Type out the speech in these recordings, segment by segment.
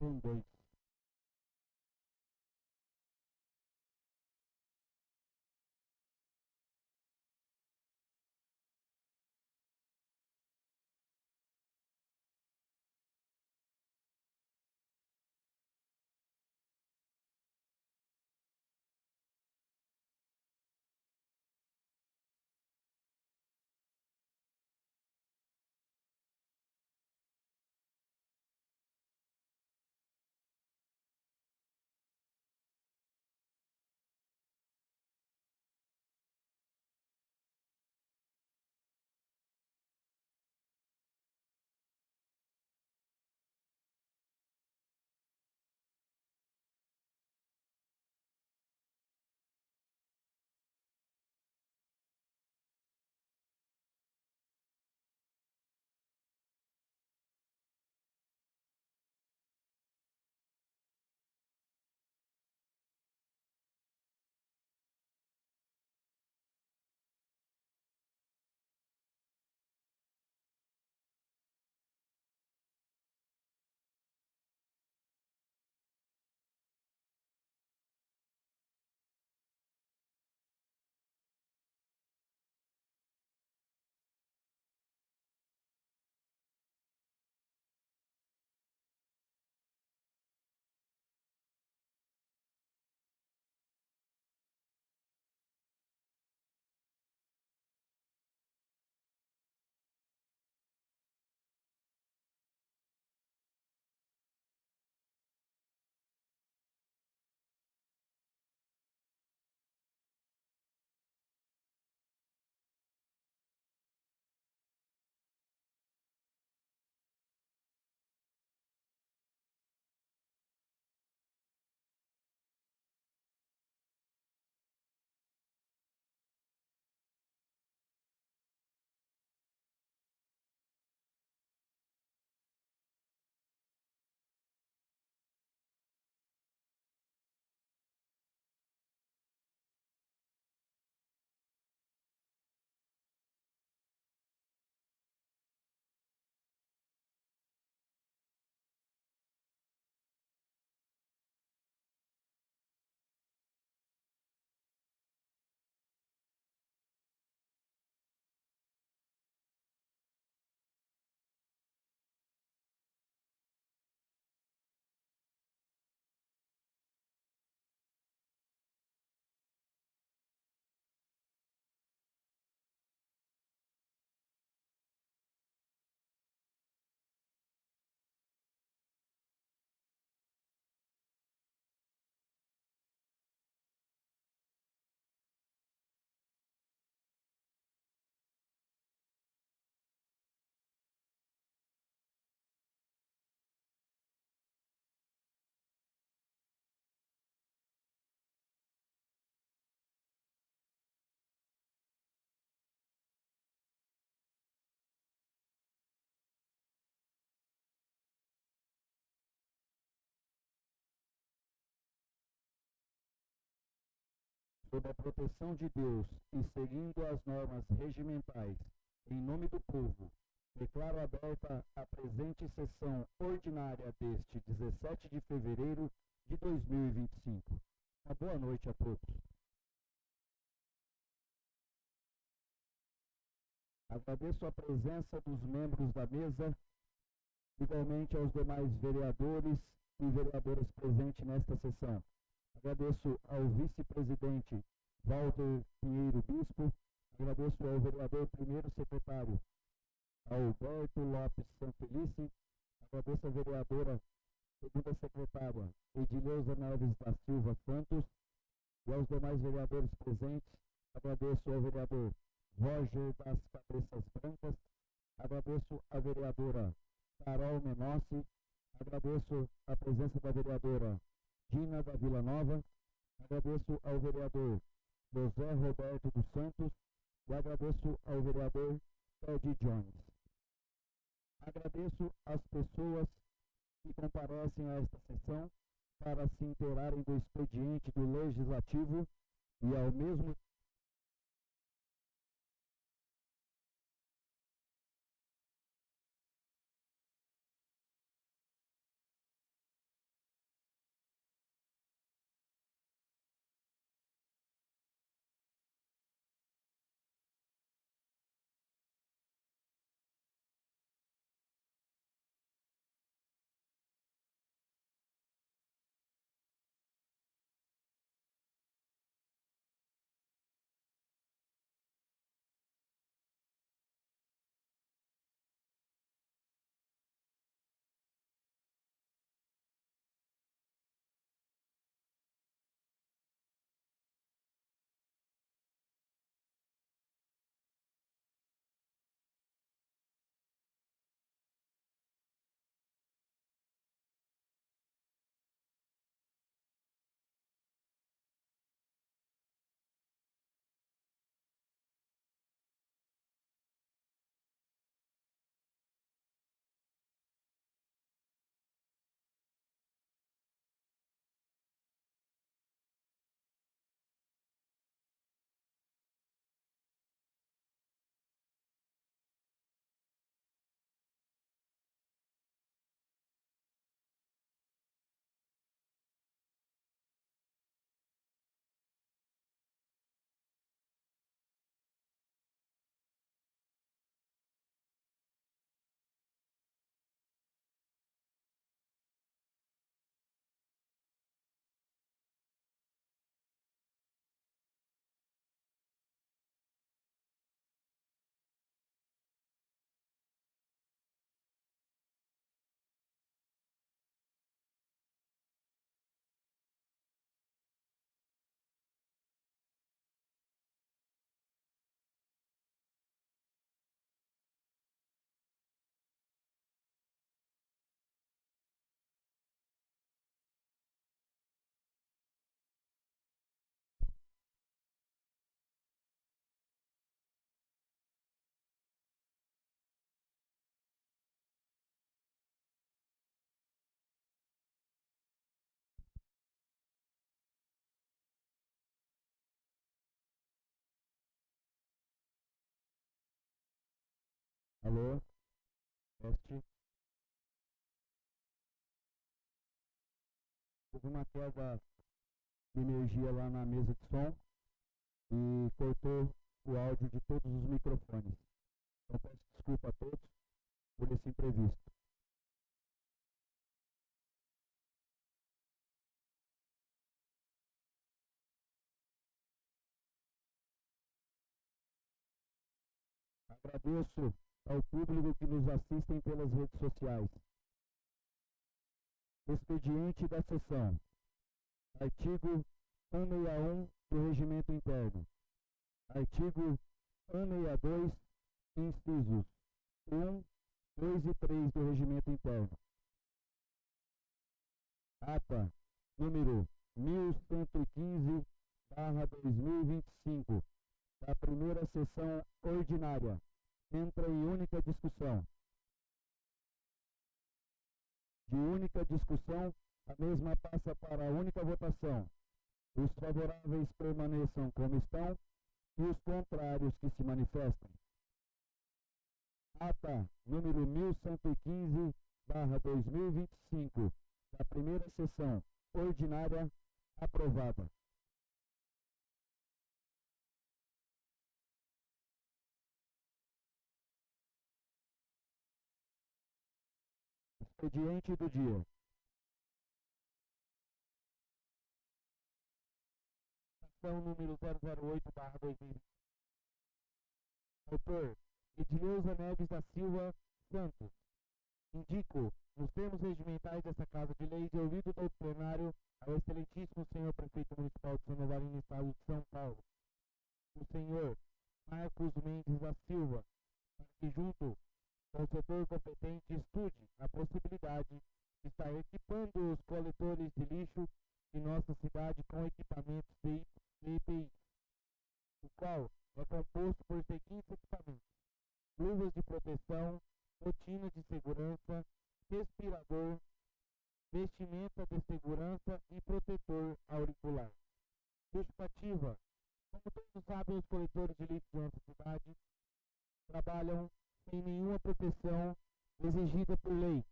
Dois. Sob a proteção de Deus e seguindo as normas regimentais, em nome do povo, declaro aberta a presente sessão ordinária deste 17 de fevereiro de 2025. Uma boa noite a todos. Agradeço a presença dos membros da mesa, igualmente aos demais vereadores e vereadoras presentes nesta sessão. Agradeço ao vice-presidente Walter Pinheiro Bispo, agradeço ao vereador primeiro secretário Alberto Lopes Sanfelice, agradeço à vereadora segunda secretária Edileuza Neves da Silva Santos e aos demais vereadores presentes, agradeço ao vereador Roger das Cabeças Brancas, agradeço à vereadora Carol Menossi, agradeço a presença da vereadora Dina da Vila Nova, agradeço ao vereador José Roberto dos Santos e agradeço ao vereador Ted Jones. Agradeço as pessoas que comparecem a esta sessão para se inteirarem do expediente do Legislativo e ao mesmo Alô? Teste. Houve uma queda de energia lá na mesa de som e cortou o áudio de todos os microfones. Então peço desculpa a todos por esse imprevisto. Agradeço ao público que nos assistem pelas redes sociais. Expediente da sessão. Artigo 161 do Regimento Interno. Artigo 162, incisos 1, 2 e 3 do Regimento Interno. Ata número 1115/2025, da primeira sessão ordinária, entra em única discussão. De única discussão, a mesma passa para a única votação. Os favoráveis permaneçam como estão e os contrários que se manifestem. Ata número 1115/2025, da primeira sessão ordinária, aprovada. Expediente do dia. Ação número 008/2020. Autor: Edileuza Neves da Silva Santos. Indico, nos termos regimentais desta Casa de Leis e ouvido do plenário, ao excelentíssimo senhor prefeito municipal de São Novarino, estado de São Paulo, o senhor Marcos Mendes da Silva, para que junto com o setor competente estude a possibilidade de estar equipando os coletores de lixo de nossa cidade com equipamentos de EPI, o qual é composto por seguintes equipamentos: luvas de proteção, botina de segurança, respirador, vestimenta de segurança e protetor auricular. Justificativa: como todos sabem, os coletores de lixo de nossa cidade trabalham sem nenhuma proteção exigida por lei.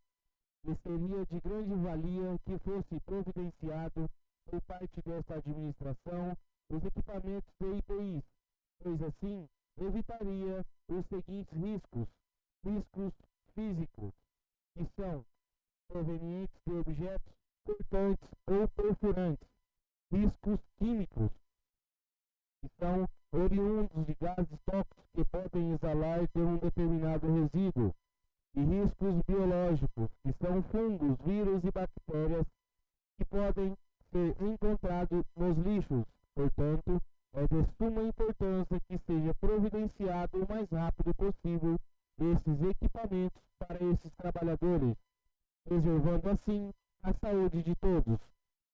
E seria de grande valia que fosse providenciado por parte desta administração os equipamentos de IPIs, pois assim evitaria os seguintes riscos físicos, que são provenientes de objetos cortantes ou perfurantes, riscos químicos, que são oriundos de gases tóxicos que podem exalar de um determinado resíduo, e riscos biológicos, que são fungos, vírus e bactérias que podem ser encontrados nos lixos. Portanto, é de suma importância que seja providenciado o mais rápido possível esses equipamentos para esses trabalhadores, preservando assim a saúde de todos.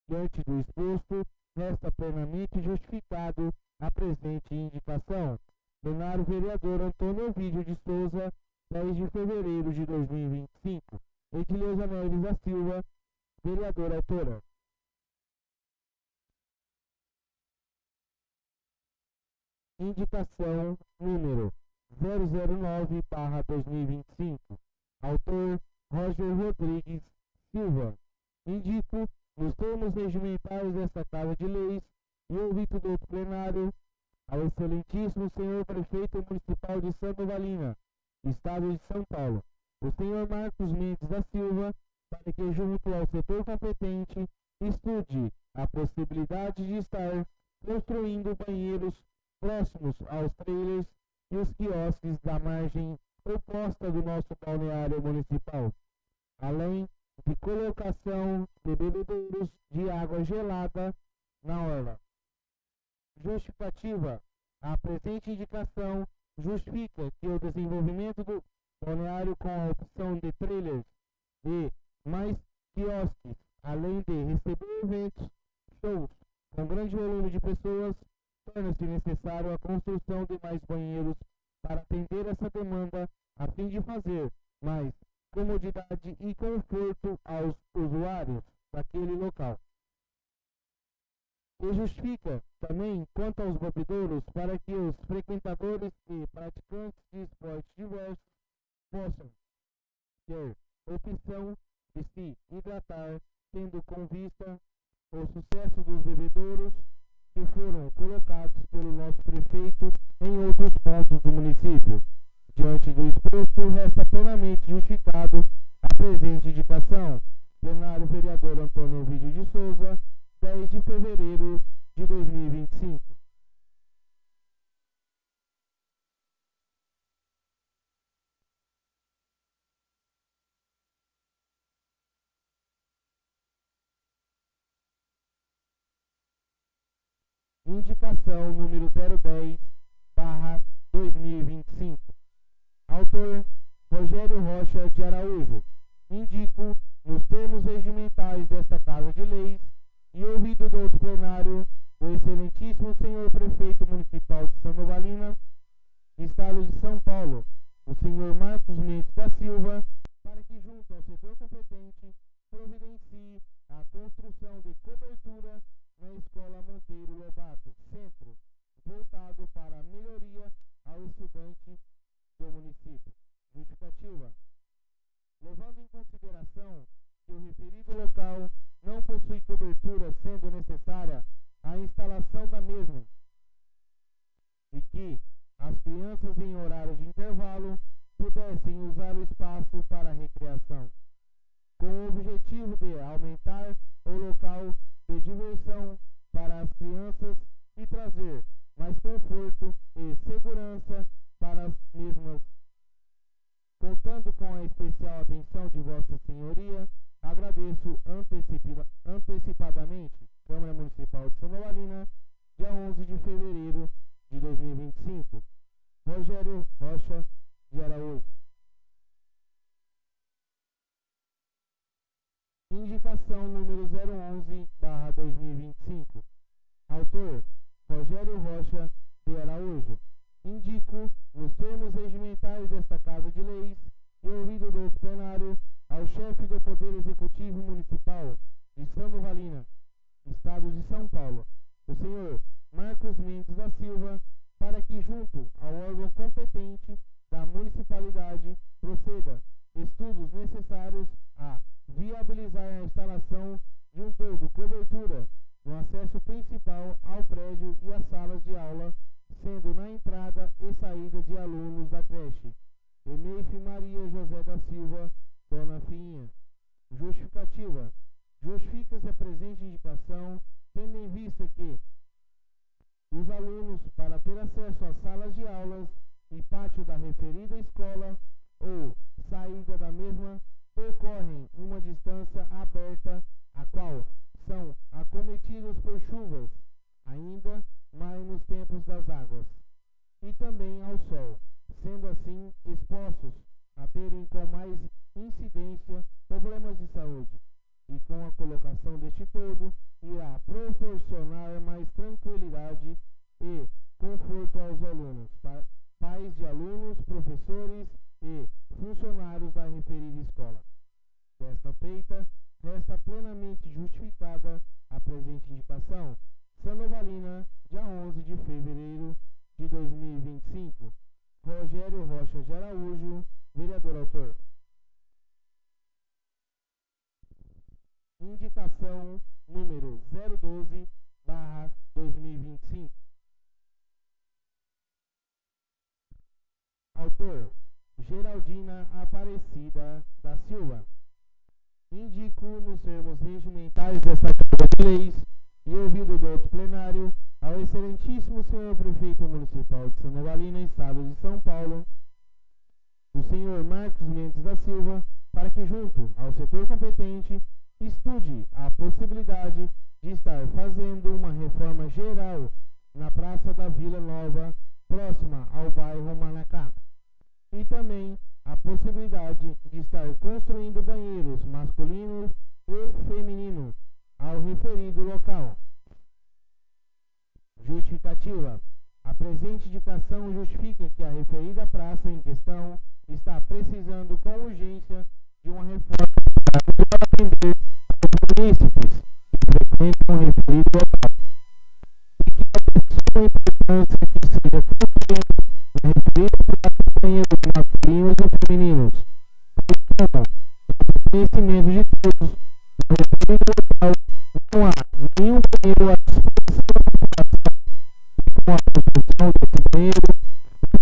Diante do exposto, resta plenamente justificado a presente indicação. Plenário Vereador Antônio Ovidio de Souza, 10 de fevereiro de 2025. Edileuza Neves da Silva, vereadora autora. Indicação número 009/2025. Autor: Roger Rodrigues Silva. Indico, nos termos regimentais desta Casa de Leis e ouvido do plenário, ao excelentíssimo senhor prefeito municipal de Santa Novalina, estado de São Paulo, o senhor Marcos Mendes da Silva, para que junto ao setor competente estude a possibilidade de estar construindo banheiros próximos aos trailers e os quiosques da margem oposta do nosso balneário municipal, além de colocação de bebedouros de água gelada na orla. Justificativa: a presente indicação justifica que o desenvolvimento do balneário com a opção de trailers e mais quiosques, além de receber eventos, shows com grande volume de pessoas, torna-se necessário a construção de mais banheiros para atender essa demanda, a fim de fazer mais comodidade e conforto aos usuários daquele local. E justifica também quanto aos bebedouros para que os frequentadores e praticantes de esportes diversos possam ter opção de se hidratar, tendo com vista o sucesso dos bebedouros que foram colocados pelo nosso prefeito em outros pontos do município. Diante do exposto, resta plenamente justificado a presente indicação. Plenário Vereador Antônio Ovidio de Souza, 10 de fevereiro de 2025. Indicação número 010/2025. Autor: Rogério Rocha de Araújo. Indico, nos termos regimentais desta Casa de Leis, e ouvido do outro plenário, o excelentíssimo senhor prefeito municipal de Sanovalina, Estado de São Paulo, o senhor Marcos Mendes da Silva, para que, junto ao setor competente, providencie a construção de cobertura na Escola Monteiro Lobato Centro, voltado para a melhoria ao estudante do município. Justificativa: levando em consideração que o referido local não possui cobertura, sendo necessária a instalação da mesma, e que as crianças em horário de intervalo pudessem usar o espaço para recreação, com o objetivo de aumentar o local de diversão para as crianças e trazer mais conforto e segurança para as mesmas. Contando com a especial atenção de Vossa Senhoria, agradeço antecipadamente, Câmara Municipal de Sanovalina, dia 11 de fevereiro de 2025. Rogério Rocha de Araújo. Indicação número 011/2025. Autor: Rogério Rocha de Araújo. Indico, nos termos regimentais desta Casa de Leis, e ouvido do outro plenário, ao chefe do Poder Executivo Municipal de Sanovalina, Estado de São Paulo, o senhor Marcos Mendes da Silva, para que, junto ao órgão competente da municipalidade, proceda estudos necessários a viabilizar a instalação de um todo cobertura no acesso principal ao prédio e às salas de aula, sendo na entrada e saída de alunos da creche Eneif Maria José da Silva, Dona Finha. Justificativa: justifica-se a presente indicação, tendo em vista que os alunos, para ter acesso às salas de aulas e pátio da referida escola ou saída da mesma, percorrem uma distância aberta, a qual são acometidos por chuvas, ainda mais nos tempos das águas, e também ao sol, sendo assim expostos a terem com mais incidência problemas de saúde, e com a colocação deste todo, irá proporcionar mais tranquilidade e conforto aos alunos, pais de alunos, professores e funcionários da referida escola. Desta feita, resta plenamente justificada a presente indicação. Sanovalina, dia 11 de fevereiro de 2025. Rogério Rocha de Araújo, vereador autor. Indicação número 012/2025. Autor: Geraldina Aparecida da Silva. Indico, nos termos regimentais desta Casa de Leis, e ouvido do outro plenário, ao excelentíssimo senhor prefeito municipal de Sanovalina, Estado de São Paulo, o senhor Marcos Mendes da Silva, para que, junto ao setor competente, estude a possibilidade de estar fazendo uma reforma geral na Praça da Vila Nova, próxima ao bairro Manacá, e também a possibilidade de estar construindo banheiros masculinos e femininos ao referido local. Justificativa: a presente indicação justifica que a referida praça em questão está precisando com urgência de uma reforma para atender aos munícipes que frequentam o referido local, e que é de suma importância que seja construído na referida praça banheiros masculinos e femininos todos, no referido local não há nenhum meio à disposição da população com a construção desse meio e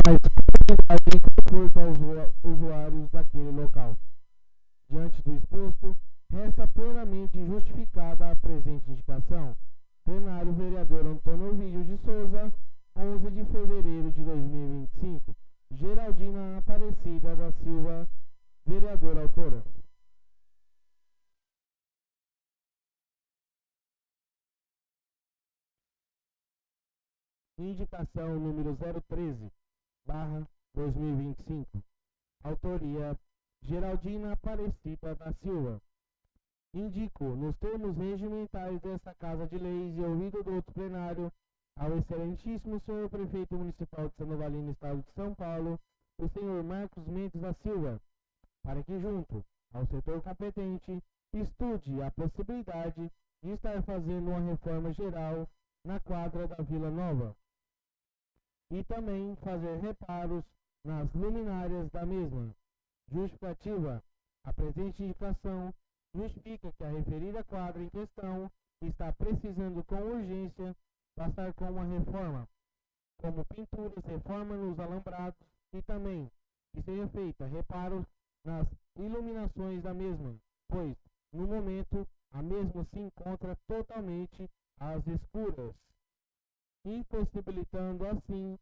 mais qualidade e conforto aos usuários daquele local. Diante do exposto, resta plenamente justificada a presente indicação. Plenário Vereador Antônio Ovidio de Souza, 11 de fevereiro de 2025. Geraldina Aparecida da Silva, vereadora autora. Indicação número 013/2025. Autoria Geraldina Aparecida da Silva. Indico, nos termos regimentais desta Casa de Leis e ouvido do outro plenário, ao excelentíssimo senhor prefeito municipal de Sandovalina, estado de São Paulo, o senhor Marcos Mendes da Silva, para que, junto ao setor competente, estude a possibilidade de estar fazendo uma reforma geral na quadra da Vila Nova e também fazer reparos nas luminárias da mesma. Justificativa: a presente indicação justifica que a referida quadra em questão está precisando com urgência passar com uma reforma, como pinturas, reforma nos alambrados e também que seja feita reparos nas iluminações da mesma, pois, no momento, a mesma se encontra totalmente às escuras, impossibilitando assim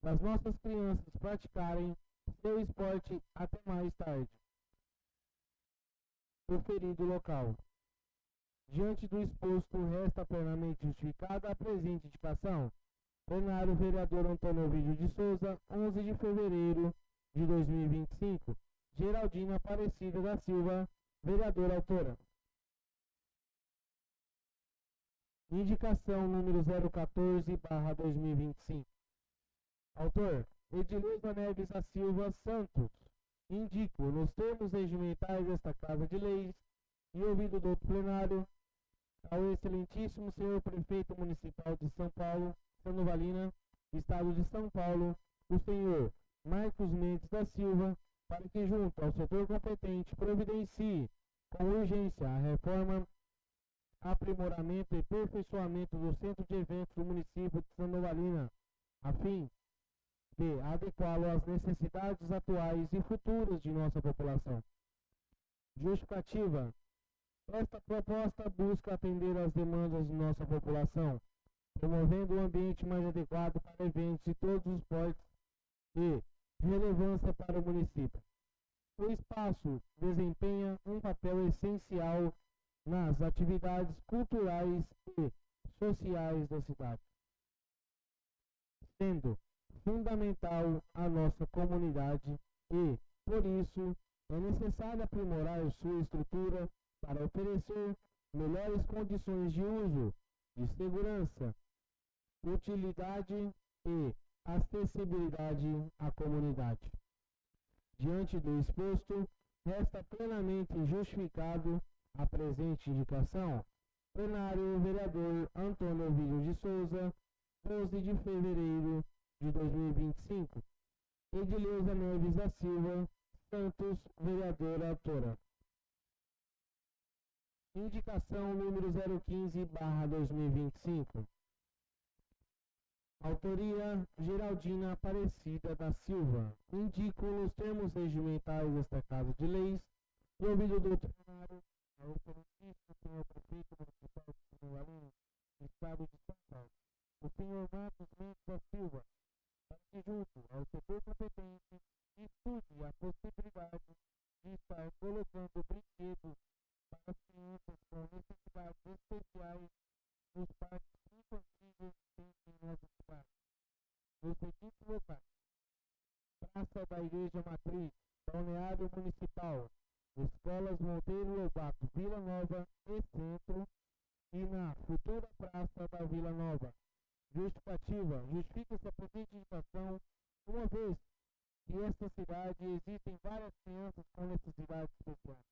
as nossas crianças praticarem seu esporte até mais tarde. Referido local. Diante do exposto, resta plenamente justificada a presente indicação. Plenário Vereador Antônio Ovidio de Souza, 11 de fevereiro de 2025. Geraldina Aparecida da Silva, vereadora autora. Indicação número 014/2025. Autor Edileuza Neves da Silva Santos. Indico, nos termos regimentais desta Casa de Leis e ouvido do outro plenário, ao excelentíssimo senhor prefeito municipal de São Paulo, Sandovalina, estado de São Paulo, o senhor Marcos Mendes da Silva, para que, junto ao setor competente, providencie com urgência a reforma, aprimoramento e aperfeiçoamento do centro de eventos do município de Sandovalina, a fim de adequá-lo às necessidades atuais e futuras de nossa população. Justificativa: esta proposta busca atender às demandas de nossa população, promovendo um ambiente mais adequado para eventos de todos os portes e relevância para o município. O espaço desempenha um papel essencial nas atividades culturais e sociais da cidade, sendo fundamental à nossa comunidade e, por isso, é necessário aprimorar sua estrutura para oferecer melhores condições de uso, de segurança, utilidade e acessibilidade à comunidade. Diante do exposto, resta plenamente justificado a presente indicação. Plenário Vereador Antônio Ovidio de Souza, 12 de fevereiro de 2025. Edileuza Neves da Silva Santos, vereadora autora. Indicação número 015/2025. Autoria Geraldina Aparecida da Silva. Indico, nos termos regimentais desta Casa de Leis e ouvido do plenário, ao excelentíssimo senhor prefeito municipal de Sandovalina, estado de São Paulo, o senhor Marcos Mendes da Silva, para que, junto ao setor competente, estude a possibilidade de estar colocando brinquedos para as crianças com necessidades especiais nos parques infantis em nossa cidade, nos seguintes locais: Praça da Igreja Matriz, Balneário Municipal, Escolas Monteiro Lobato, Vila Nova e Centro, e na futura Praça da Vila Nova. Justificativa: justifica-se a presente indicação, uma vez que esta cidade existem várias crianças com necessidades especiais,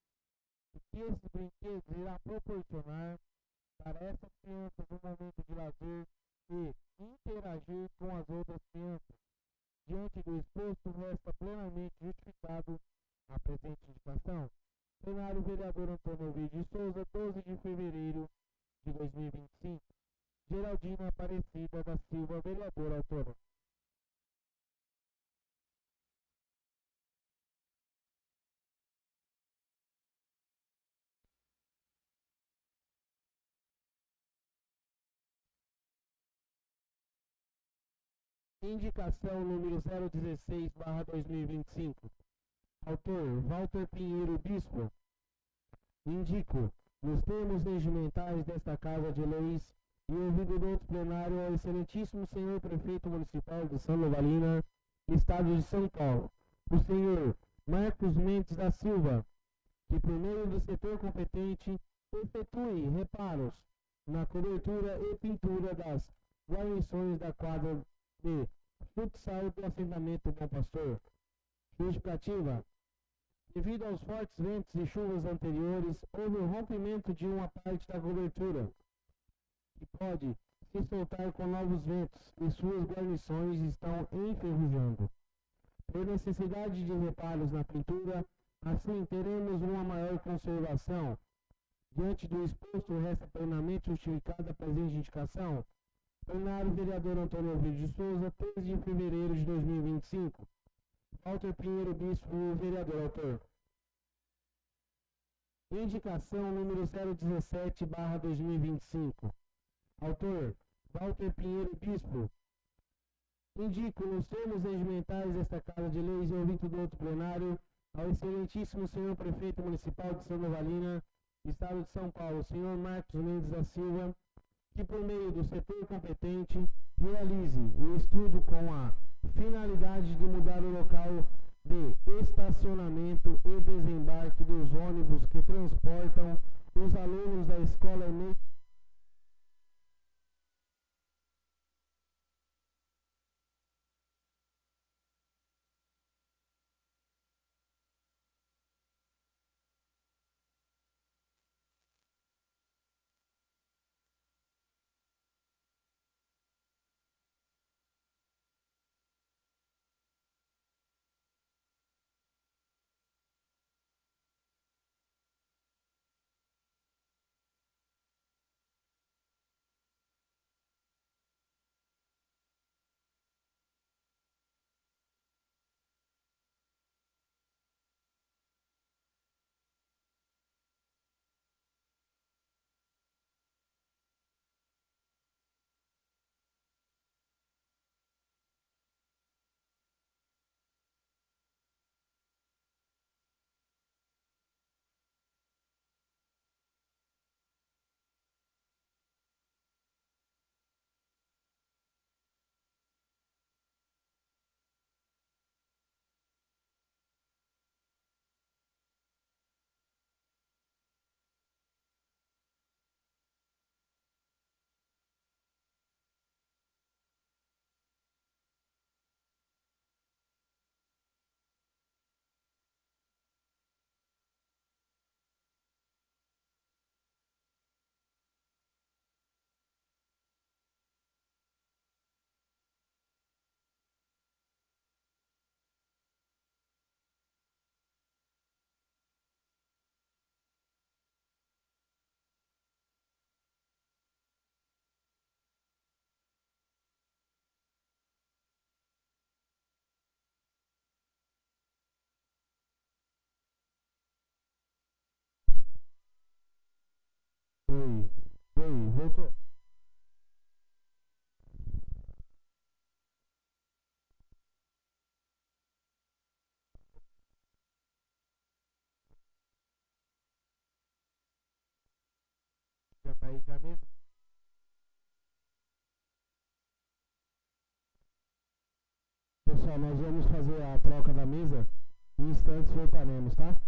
e que esses brinquedos irá proporcionar para essas crianças um momento de lazer e interagir com as outras crianças. Diante do exposto, resta plenamente justificado a presente indicação. Plenário vereador Antônio Ovidio de Souza, 12 de fevereiro de 2025. Geraldina Aparecida da Silva, vereadora autônoma. Indicação número 016/2025. Autor Walter Pinheiro Bispo. Indico, nos termos regimentais desta Casa de Leis e ouvido do outro plenário ao excelentíssimo senhor prefeito municipal de Santa Catarina, estado de São Paulo, o senhor Marcos Mendes da Silva, que por meio do setor competente efetue reparos na cobertura e pintura das guarnições da quadra de futsal do assentamento Bom Pastor. Justificativa: devido aos fortes ventos e chuvas anteriores, houve o rompimento de uma parte da cobertura, que pode se soltar com novos ventos, e suas guarnições estão enferrujando. Por necessidade de reparos na pintura, assim teremos uma maior conservação. Diante do exposto, resta plenamente justificada a presente indicação. Plenário vereador Antônio Ovidio de Souza, 13 de fevereiro de 2025. Walter Pinheiro Bispo, vereador autor. Indicação número 017/2025. Autor Walter Pinheiro Bispo. Indico, nos termos regimentais desta Casa de Leis e ouvido do outro plenário, ao excelentíssimo senhor prefeito municipal de Santa Catarina, estado de São Paulo, senhor Marcos Mendes da Silva, que por meio do setor competente realize o estudo com a finalidade de mudar o local de estacionamento e desembarque dos ônibus que transportam os alunos da escola EMEI. Oi, voltou. Já tá aí já mesmo? Pessoal, nós vamos fazer a troca da mesa. Em instantes voltaremos, tá?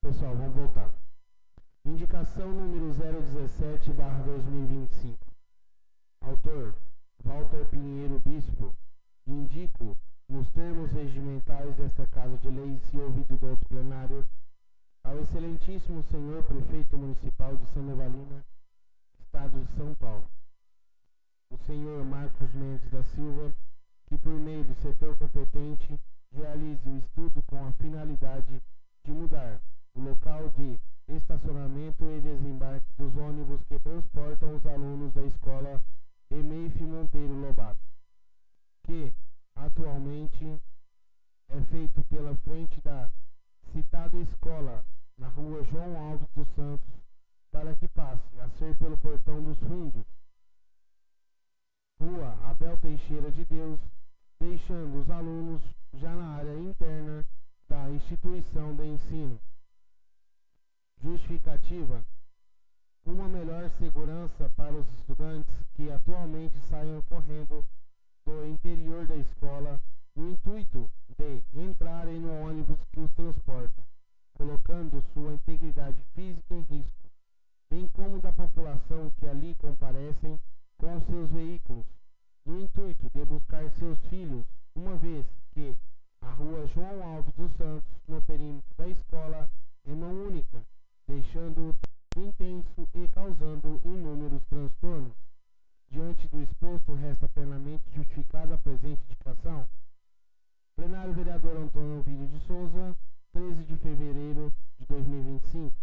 Pessoal, vamos voltar. Indicação número 017/2025. Autor: Walter Pinheiro Bispo. Indico, nos termos regimentais desta Casa de Leis e ouvido do outro plenário, ao excelentíssimo senhor prefeito municipal de Santa Evalina, Estado de São Paulo, o senhor Marcos Mendes da Silva, que por meio do setor competente realize o estudo com a finalidade de mudar o local de estacionamento e desembarque dos ônibus que transportam os alunos da escola Emeif Monteiro Lobato, que atualmente é feito pela frente da citada escola na rua João Alves dos Santos, para que passe a ser pelo Portão dos Fundos, rua Abel Teixeira de Deus, deixando os alunos já na área interna da instituição de ensino. Justificativa: uma melhor segurança para os estudantes que atualmente saem correndo do interior da escola no intuito de entrarem no ônibus que os transporta, colocando sua integridade física em risco, bem como da população que ali comparecem com seus veículos, no intuito de buscar seus filhos, uma vez que a rua João Alves dos Santos, no perímetro da escola, é mão única, deixando o intenso e causando inúmeros transtornos. Diante do exposto, resta plenamente justificada a presente indicação. Plenário Vereador Antônio Ovídio de Souza, 13 de fevereiro de 2025.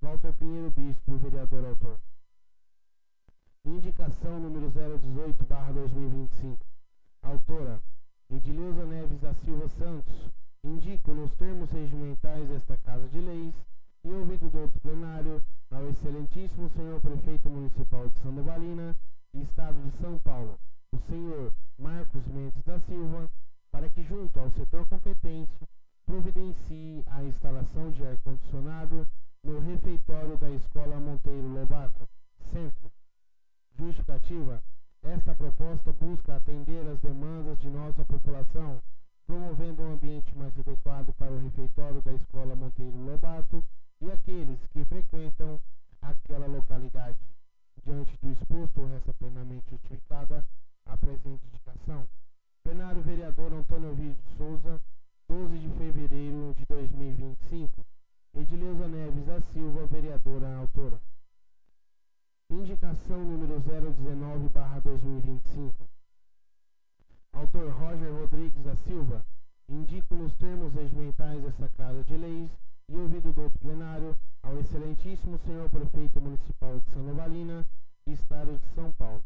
Walter Pinheiro Bispo, vereador autor. Indicação número 018/2025. Autora: Edileuza Neves da Silva Santos. Indico, nos termos regimentais desta Casa de Leis e ouvido do outro plenário, ao excelentíssimo senhor prefeito municipal de Santa Evalina, Estado de São Paulo, o senhor Marcos Mendes da Silva, para que, junto ao setor competente, providencie a instalação de ar-condicionado no refeitório da Escola Monteiro Lobato, Centro. Justificativa: esta proposta busca atender às demandas de nossa população, promovendo um ambiente mais adequado para o refeitório da Escola Monteiro Lobato e aqueles que frequentam aquela localidade. Diante do exposto, resta plenamente justificada a presente indicação. Plenário Vereador Antônio Ovídio de Souza, 12 de fevereiro de 2025. Edileuza Neves da Silva, vereadora autora. Indicação número 019/2025. Autor: Roger Rodrigues da Silva. Indico, nos termos regimentais desta Casa de Leis e ouvido do outro plenário, ao excelentíssimo senhor prefeito municipal de Santa Evalina, Estado de São Paulo,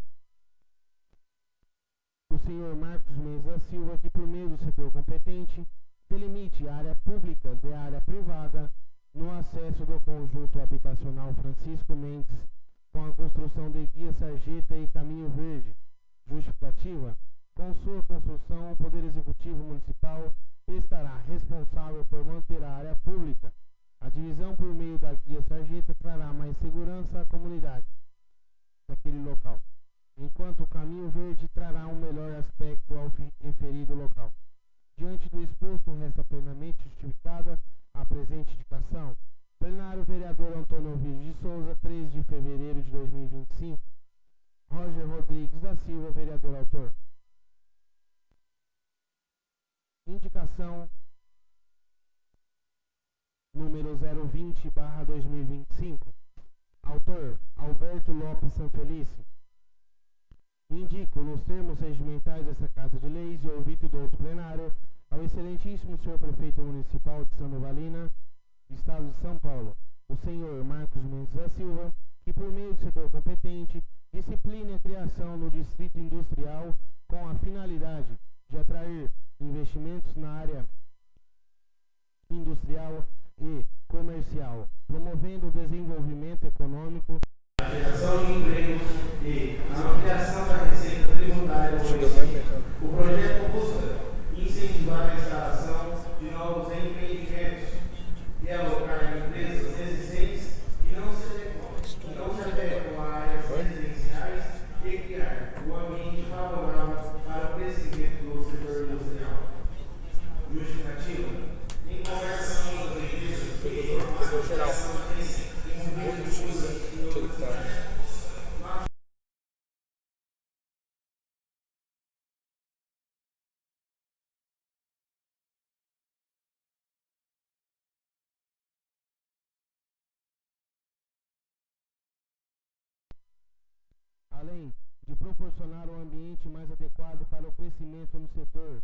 o senhor Marcos Mendes da Silva, que por meio do setor competente delimite a área pública da área privada no acesso do conjunto habitacional Francisco Mendes, com a construção de guia sarjeta e caminho verde. Justificativa: com sua construção, o Poder Executivo Municipal estará responsável por manter a área pública. A divisão por meio da guia sarjeta trará mais segurança à comunidade daquele local, enquanto o caminho verde trará um melhor aspecto ao referido local. Diante do exposto, resta plenamente justificada a presente indicação. Plenário Vereador Antônio Ovídio de Souza, 13 de fevereiro de 2025. Roger Rodrigues da Silva, vereador autor. Indicação número 020/2025. Autor: Alberto Lopes Sanfelice. Indico, nos termos regimentais dessa Casa de Leis e ouvido do outro plenário, ao excelentíssimo senhor prefeito municipal de Santa Evalina, Estado de São Paulo, o senhor Marcos Mendes da Silva, que por meio do setor competente discipline a criação no distrito industrial com a finalidade de atrair investimentos na área industrial e comercial, promovendo o desenvolvimento econômico, a geração de empregos e a ampliação da receita tributária municipal. O projeto busca incentivar a instalação de novos empreendimentos e alocar empresas existentes que não se adequam a áreas residenciais e criar um ambiente favorável para o crescimento do setor industrial. Justificativa: em conversa com os empresas e além de proporcionar um ambiente mais adequado para o crescimento no setor.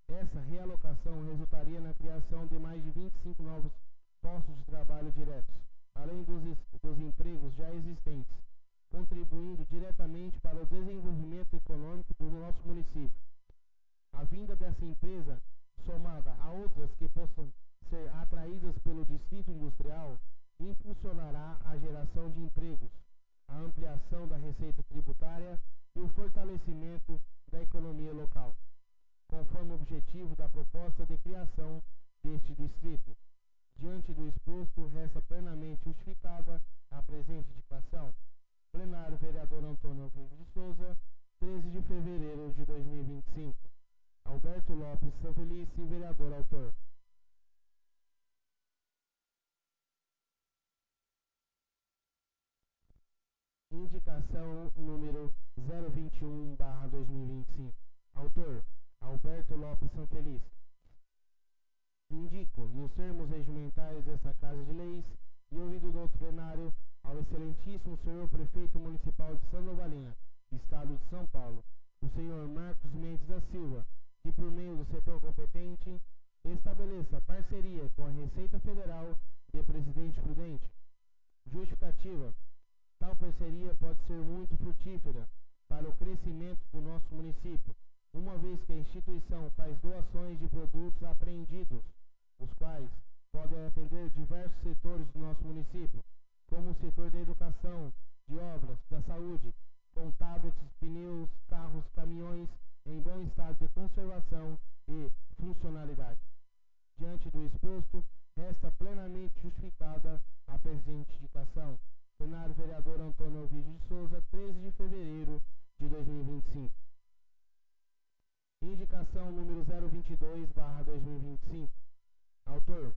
Essa realocação resultaria na criação de mais de 25 novos postos de trabalho diretos, além dos empregos já existentes, contribuindo diretamente para o desenvolvimento econômico do nosso município. A vinda dessa empresa, somada a outras que possam ser atraídas pelo distrito industrial, impulsionará a geração de empregos, a ampliação da receita tributária e o fortalecimento da economia local, conforme o objetivo da proposta de criação deste distrito. Diante do exposto, resta plenamente justificada a presente indicação. Plenário, vereador Antônio Alvides de Souza, 13 de fevereiro de 2025. Alberto Lopes Sanfelice, vereador autor. Indicação número 021/2025. Autor, Alberto Lopes Sanfelice. Indico, nos termos regimentais desta Casa de Leis, e ouvido do outro plenário, ao excelentíssimo senhor prefeito municipal de Santa Novalina, Estado de São Paulo, o senhor Marcos Mendes da Silva, que por meio do setor competente, estabeleça parceria com a Receita Federal de Presidente Prudente. Justificativa. Tal parceria pode ser muito frutífera para o crescimento do nosso município, uma vez que a instituição faz doações de produtos apreendidos, os quais podem atender diversos setores do nosso município, como o setor da educação, de obras, da saúde, com tablets, pneus, carros, caminhões em bom estado de conservação e funcionalidade. Diante do exposto, resta plenamente justificada a presente indicação. Plenário, vereador Antônio Alvides de Souza, 13 de fevereiro de 2025. Indicação número 022/2025. Autor,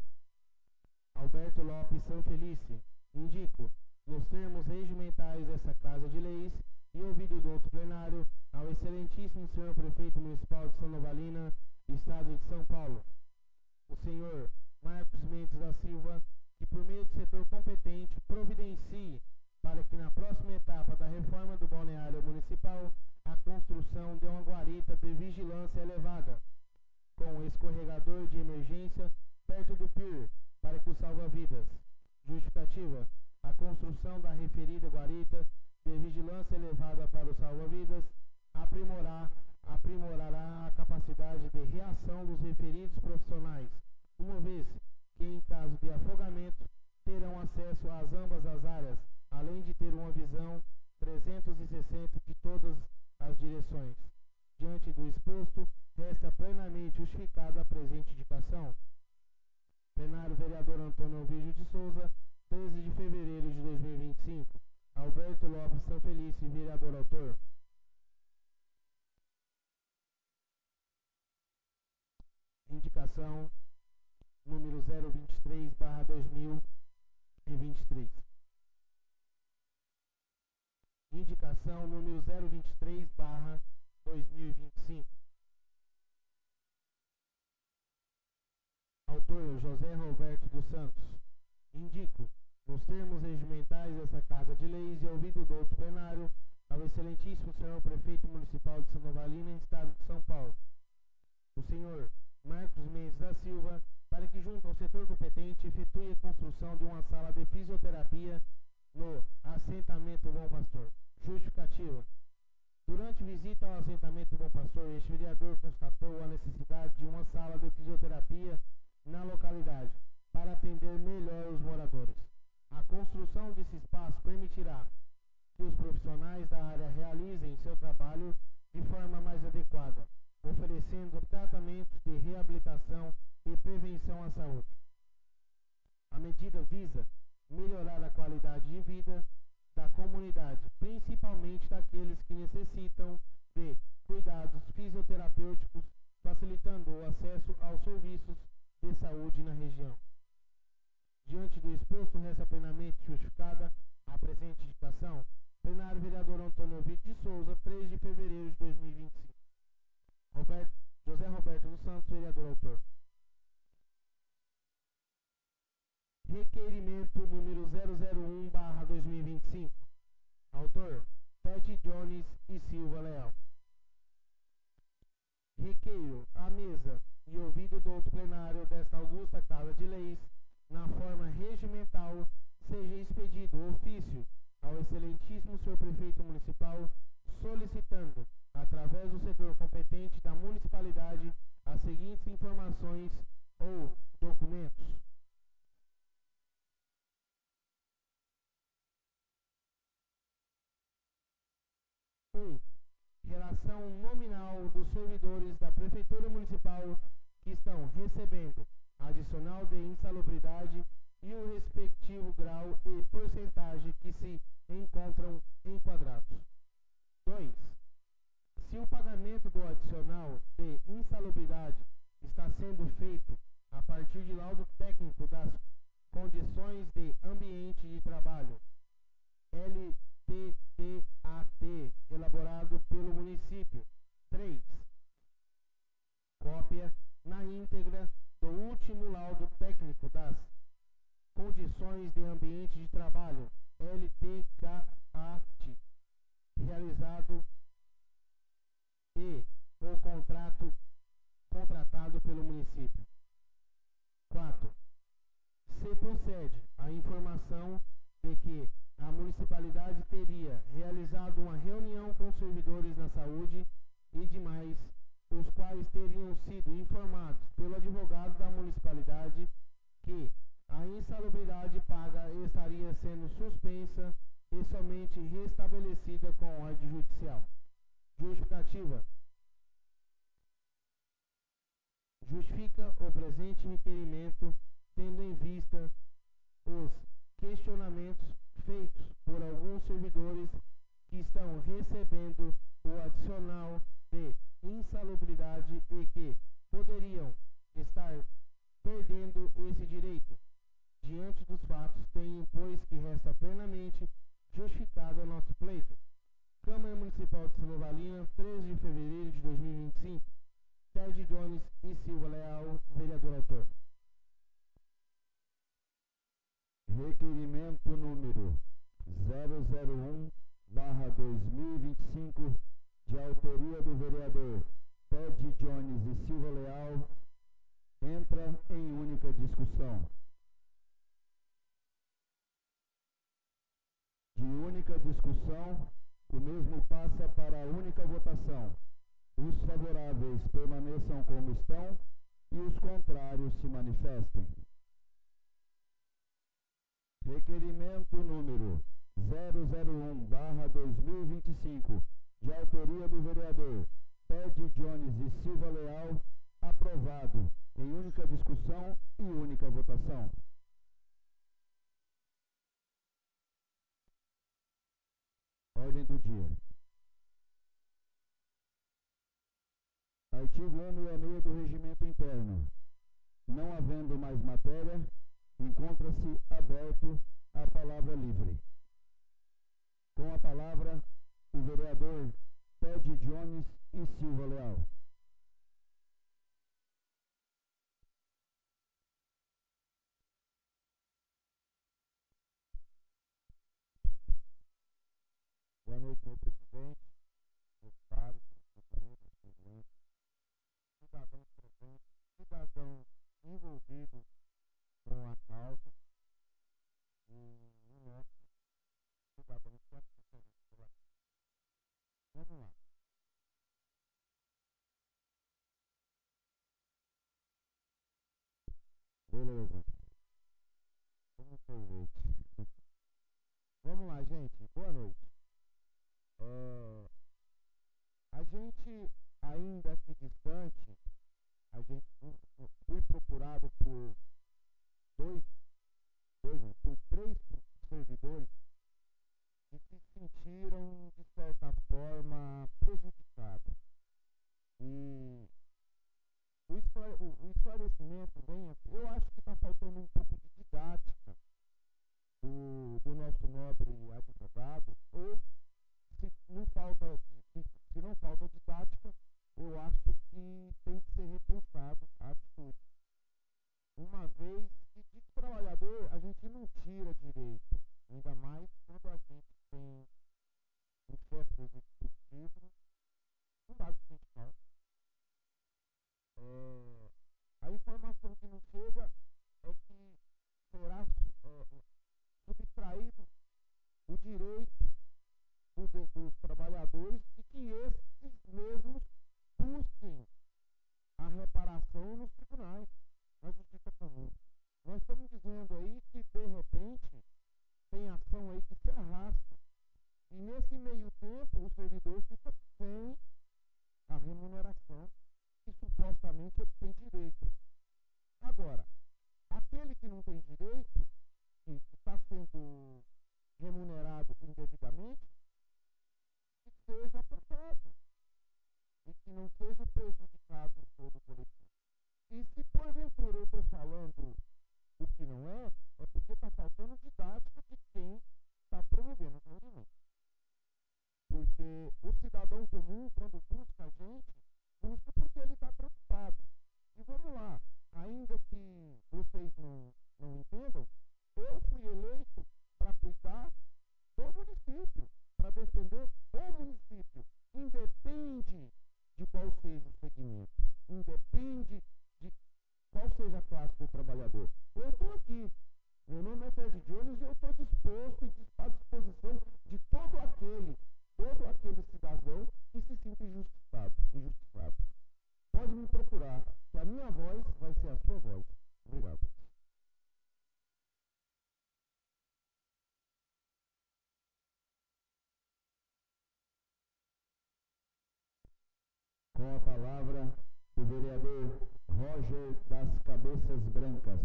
Alberto Lopes Sanfelice. Indico, nos termos regimentais dessa Casa de Leis, e ouvido do outro plenário, ao excelentíssimo senhor prefeito municipal de Santa Novalina, Estado de São Paulo, o senhor Marcos Mendes da Silva, que por meio do setor competente providencie para que na próxima etapa da reforma do balneário municipal a construção de uma guarita de vigilância elevada, com escorregador de emergência perto do pier, para que o salva-vidas. Justificativa. A construção da referida guarita de vigilância elevada para o salva-vidas aprimorará a capacidade de reação dos referidos profissionais, uma vez que, em caso de afogamento, terão acesso às ambas as áreas, além de ter uma visão 360 de todas as direções. Diante do exposto, resta plenamente justificada a presente indicação. Plenário, vereador Antônio Alvides de Souza, 13 de fevereiro de 2025. Alberto Lopes Sanfelice, vereador autor. Indicação número 023/2023. Indicação número 023/2025. Autor, José Roberto dos Santos. Indico, nos termos regimentais dessa Casa de Leis e ouvido do outro plenário, ao excelentíssimo senhor prefeito municipal de Santa Novalina, Estado de São Paulo, o senhor Marcos Mendes da Silva, para que, junto ao setor competente, efetue a construção de uma sala de fisioterapia no assentamento Bom Pastor. Justificativa. Durante visita ao assentamento Bom Pastor, este vereador constatou a necessidade de uma sala de fisioterapia na localidade, para atender melhor os moradores. A construção desse espaço permitirá que os profissionais da área realizem seu trabalho de forma mais adequada, oferecendo tratamentos de reabilitação e prevenção à saúde. A medida visa melhorar a qualidade de vida da comunidade, principalmente daqueles que necessitam de cuidados fisioterapêuticos, facilitando o acesso aos serviços de saúde na região. Diante do exposto, resta plenamente justificada a presente indicação. Plenário, vereador Antônio Alvides de Souza, 3 de fevereiro de 2025. José Roberto dos Santos, vereador autor. Requerimento número 001/2025. Autor, Ted Jones e Silva Leal. Requeiro a mesa e ouvido do outro plenário desta augusta Casa de Leis, na forma regimental, seja expedido ofício ao excelentíssimo senhor prefeito municipal, solicitando, através do setor competente da municipalidade, as seguintes informações ou documentos. Relação nominal dos servidores da Prefeitura Municipal que estão recebendo adicional de insalubridade e o respectivo grau e porcentagem que se encontram enquadrados. 2. Se o pagamento do adicional de insalubridade está sendo feito a partir de laudo técnico das condições de ambiente de trabalho, LTDAT, elaborado pelo município. 3. Cópia na íntegra do último laudo técnico das condições de ambiente de trabalho, LTCAT, realizado e o contratado pelo município. 4. Se procede a informação de que a municipalidade teria realizado uma reunião com servidores na saúde e demais, os quais teriam sido informados pelo advogado da municipalidade que a insalubridade paga estaria sendo suspensa e somente restabelecida com ordem judicial. Justificativa. Justifica o presente requerimento, tendo em vista os questionamentos feitos por alguns servidores que estão recebendo o adicional de insalubridade e que poderiam estar perdendo esse direito. Diante dos fatos, tenho, pois, que resta plenamente justificado o nosso pleito. Câmara Municipal de Silvalina, 13 de fevereiro de 2025. Ted Jones e Silva Leal, vereador autor. Requerimento número 001/2025, de autoria do vereador Ted Jones e Silva Leal, entra em única discussão. De única discussão, o mesmo passa para a única votação. Os favoráveis permaneçam como estão e os contrários se manifestem. Requerimento número 001/2025, de autoria do vereador Ted Jones e Silva Leal, aprovado em única discussão e única votação. Ordem do dia. Artigo 166 do Regimento Interno. Não havendo mais matéria, encontra-se aberto a palavra livre. Com a palavra, o vereador Ted Jones e Silva Leal. Boa noite, meu presidente, meus pares, meus companheiros, meus presidentes, cidadãos presentes, cidadãos envolvidos com a causa e o nosso cidadão que assiste a gente pela. Vamos lá. Beleza. Vamos sorvete. Vamos lá, gente. Boa noite. A gente, ainda aqui distante, fui procurado por três servidores que se sentiram, de certa forma, prejudicados. E o esclarecimento vem, eu acho que está faltando um pouco de didática do nosso nobre advogado, ou se não falta didática, eu acho que tem que ser repensado a atitude. Uma vez que de trabalhador a gente não tira direito, ainda mais quando a gente tem um chefe seja prejudicado todo o coletivo. E se porventura eu estou falando o que não é porque está faltando didática de quem está promovendo os movimentos. Porque o cidadão comum, quando busca a gente, busca porque ele está preocupado. E vamos lá, ainda que vocês não entendam, eu fui eleito para cuidar do município, para defender o município. Independe de qual seja o segmento, independe de qual seja a classe do trabalhador. Eu estou aqui, meu nome é Ted Jones e eu estou disposto e à disposição de todo aquele cidadão que se sinta injustiçado. Pode me procurar, que a minha voz vai ser a sua voz. Obrigado. Com a palavra, o vereador Roger das Cabeças Brancas.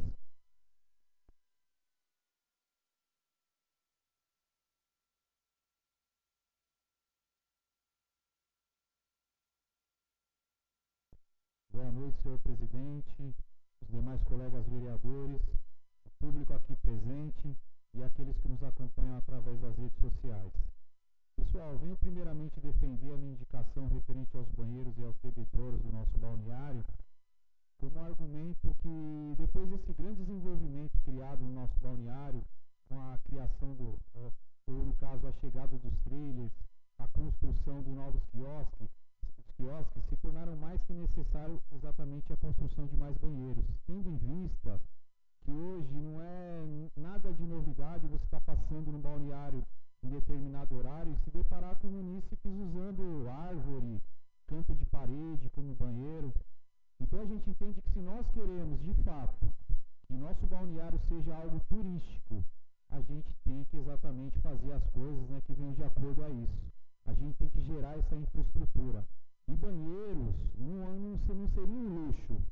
Boa noite, senhor presidente, os demais colegas vereadores, o público aqui presente e aqueles que nos acompanham através das redes sociais. Pessoal, venho primeiramente defender a minha indicação referente aos banheiros e aos bebedouros do nosso balneário, como argumento que depois desse grande desenvolvimento criado no nosso balneário, com a criação ou no caso a chegada dos trailers, a construção de novos quiosques, se tornaram mais que necessário exatamente a construção de mais banheiros, tendo em vista que hoje não é nada de novidade você estar passando no balneário em determinado horário e se deparar com munícipes usando árvore, canto de parede como banheiro. Então a gente entende que se nós queremos de fato que nosso balneário seja algo turístico, a gente tem que exatamente fazer as coisas, né, que venham de acordo a isso. A gente tem que gerar essa infraestrutura. E banheiros não seria um luxo,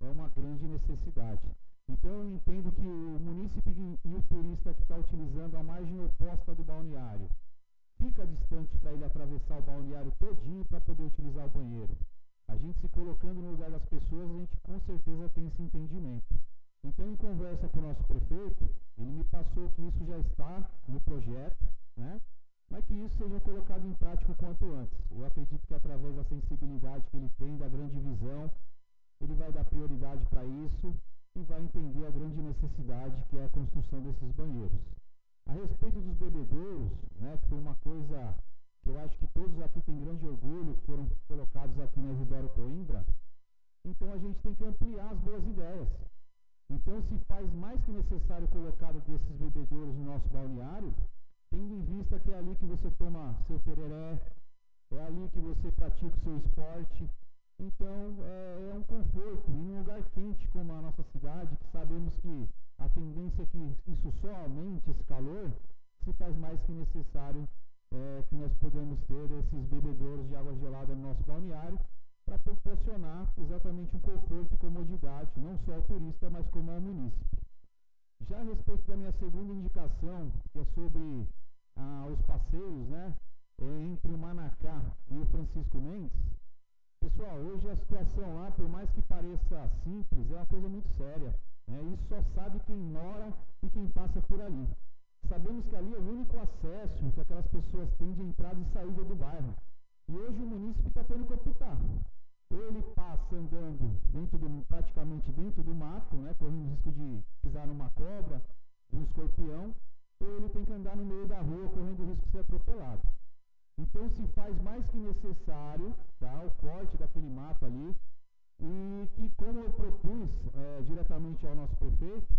é uma grande necessidade. Então eu entendo que o munícipe e o turista que está utilizando a margem oposta do balneário fica distante para ele atravessar o balneário todinho para poder utilizar o banheiro. A gente se colocando no lugar das pessoas, a gente com certeza tem esse entendimento. Então, em conversa com o nosso prefeito, ele me passou que isso já está no projeto, né? Mas que isso seja colocado em prática o quanto antes. Eu acredito que através da sensibilidade que ele tem, da grande visão, ele vai dar prioridade para isso e vai entender a grande necessidade que é a construção desses banheiros. A respeito dos bebedouros, né, que foi uma coisa que eu acho que todos aqui têm grande orgulho, que foram colocados aqui na Isidoro Coimbra, então a gente tem que ampliar as boas ideias. Então se faz mais que necessário colocar desses bebedouros no nosso balneário, tendo em vista que é ali que você toma seu tereré, é ali que você pratica o seu esporte. Então, é um conforto. E num lugar quente como a nossa cidade, que sabemos que a tendência é que isso só aumente esse calor, se faz mais que necessário que nós podemos ter esses bebedouros de água gelada no nosso balneário, para proporcionar exatamente um conforto e comodidade, não só ao turista, mas como ao munícipe. Já a respeito da minha segunda indicação, que é sobre os passeios, né, entre o Manacá e o Francisco Mendes, pessoal, hoje a situação lá, por mais que pareça simples, é uma coisa muito séria, né? Isso só sabe quem mora e quem passa por ali. Sabemos que ali é o único acesso que aquelas pessoas têm de entrada e saída do bairro. E hoje o munícipe está tendo que optar. Ou ele passa andando praticamente dentro do mato, né, correndo o risco de pisar numa cobra, um escorpião, ou ele tem que andar no meio da rua correndo o risco de ser atropelado. Então se faz mais que necessário, tá, o corte daquele mato ali, e que, como eu propus diretamente ao nosso prefeito,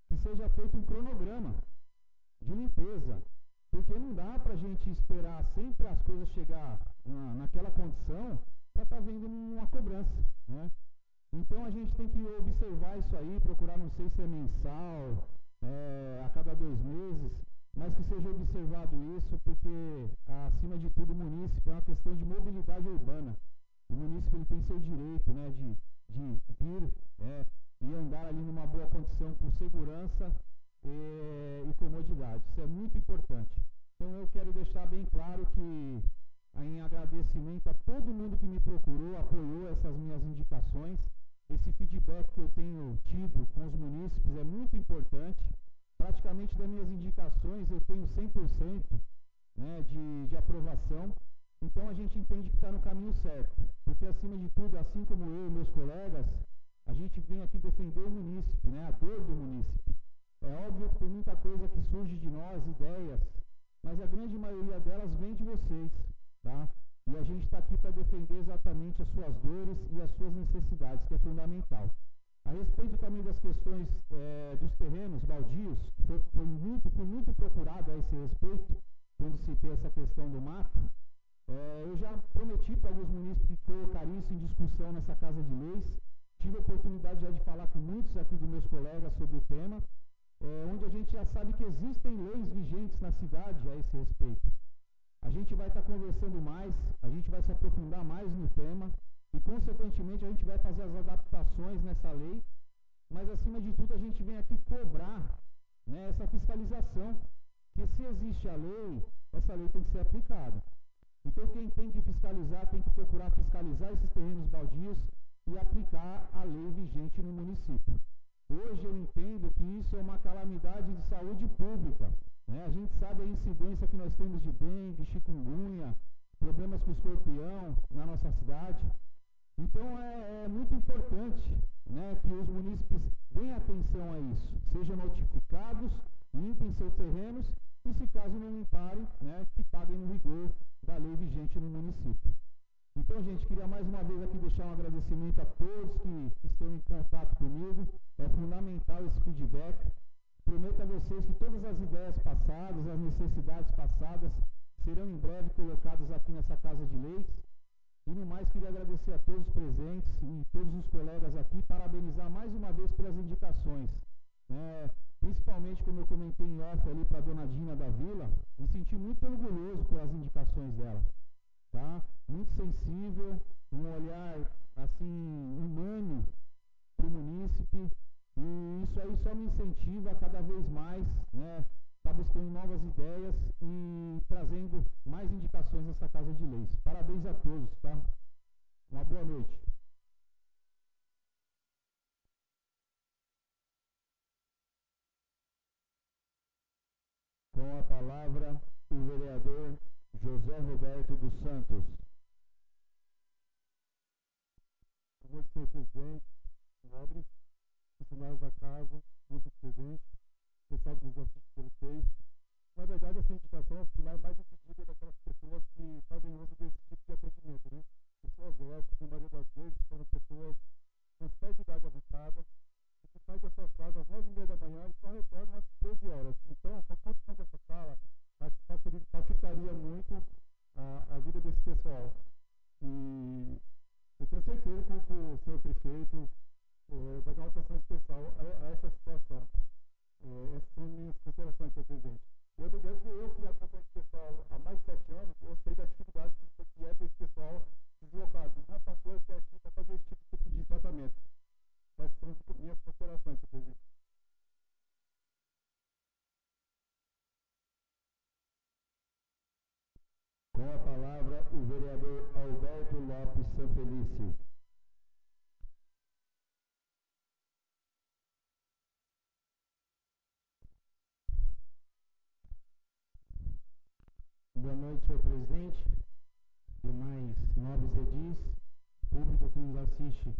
que seja feito um cronograma de limpeza, porque não dá para a gente esperar sempre as coisas chegar naquela condição para estar vendo uma cobrança, né? Então a gente tem que observar isso aí, procurar, não sei se é mensal, a cada 2 meses, mas que seja observado isso, porque acima de tudo o munícipe é uma questão de mobilidade urbana. O munícipe ele tem seu direito, né, de vir e andar ali numa boa condição, com segurança e comodidade. Isso é muito importante. Então eu quero deixar bem claro que em agradecimento a todo mundo que me procurou, apoiou essas minhas indicações. Esse feedback que eu tenho tido com os munícipes é muito importante. Praticamente das minhas indicações eu tenho 100%, né, de aprovação. Então a gente entende que está no caminho certo, porque acima de tudo, assim como eu e meus colegas, a gente vem aqui defender o munícipe, né, a dor do munícipe. É óbvio que tem muita coisa que surge de nós, ideias, mas a grande maioria delas vem de vocês, tá? E a gente está aqui para defender exatamente as suas dores e as suas necessidades, que é fundamental. A respeito também das questões dos terrenos baldios, foi muito procurado a esse respeito, quando citei essa questão do mato. Eu já prometi para alguns munícipes que colocaria isso em discussão nessa Casa de Leis. Tive a oportunidade já de falar com muitos aqui dos meus colegas sobre o tema, onde a gente já sabe que existem leis vigentes na cidade a esse respeito. A gente vai estar conversando mais, a gente vai se aprofundar mais no tema e, consequentemente, a gente vai fazer as adaptações nessa lei, mas, acima de tudo, a gente vem aqui cobrar, né, essa fiscalização, que se existe a lei, essa lei tem que ser aplicada. Então, quem tem que fiscalizar, tem que procurar fiscalizar esses terrenos baldios e aplicar a lei vigente no município. Hoje eu entendo que isso é uma calamidade de saúde pública, né? A gente sabe a incidência que nós temos de dengue, chikungunya, problemas com escorpião na nossa cidade. Então é muito importante, né, que os munícipes deem atenção a isso, sejam notificados, limpem seus terrenos e, se caso não limparem, né, que paguem no rigor da lei vigente no município. Então, gente, queria mais uma vez aqui deixar um agradecimento a todos que estão em contato comigo. É fundamental esse feedback. Prometo a vocês que todas as ideias passadas, as necessidades passadas, serão em breve colocadas aqui nessa Casa de Leis. E, no mais, queria agradecer a todos os presentes e todos os colegas aqui, parabenizar mais uma vez pelas indicações. Principalmente, como eu comentei em off ali para a dona Dina da Vila, me senti muito orgulhoso pelas indicações dela. Tá? Muito sensível, um olhar assim humano para o munícipe, e isso aí só me incentiva a cada vez mais, né, tá buscando novas ideias e trazendo mais indicações nessa Casa de Leis. Parabéns a todos, tá? Uma boa noite. Com a palavra, o vereador José Roberto dos Santos. Boa noite, senhor presidente, nobres, funcionários da casa, público presente, pessoal que nos assiste pelo Face. Na verdade, essa indicação é mais um pedido daquelas pessoas que fazem uso desse tipo de atendimento, né? Pessoas dessas, na maioria das vezes, são pessoas com certa idade avançada, que saem das suas casas às 9h30 da manhã e só retornam às 13 horas. Então, com a construção dessa sala, acho que facilitaria muito a vida desse pessoal. E eu tenho certeza que o senhor prefeito vai dar uma atenção especial a essa situação. Essas são minhas considerações, senhor presidente. Eu que acompanho esse pessoal há mais de 7 anos, eu sei da dificuldade que é para esse pessoal deslocado. Não é pastor que é aqui para fazer esse tipo de tratamento. Essas são minhas considerações, senhor presidente. Com a palavra, o vereador Alberto Lopes Sanfelice. Boa noite, senhor presidente, demais nobres edis, público que nos assiste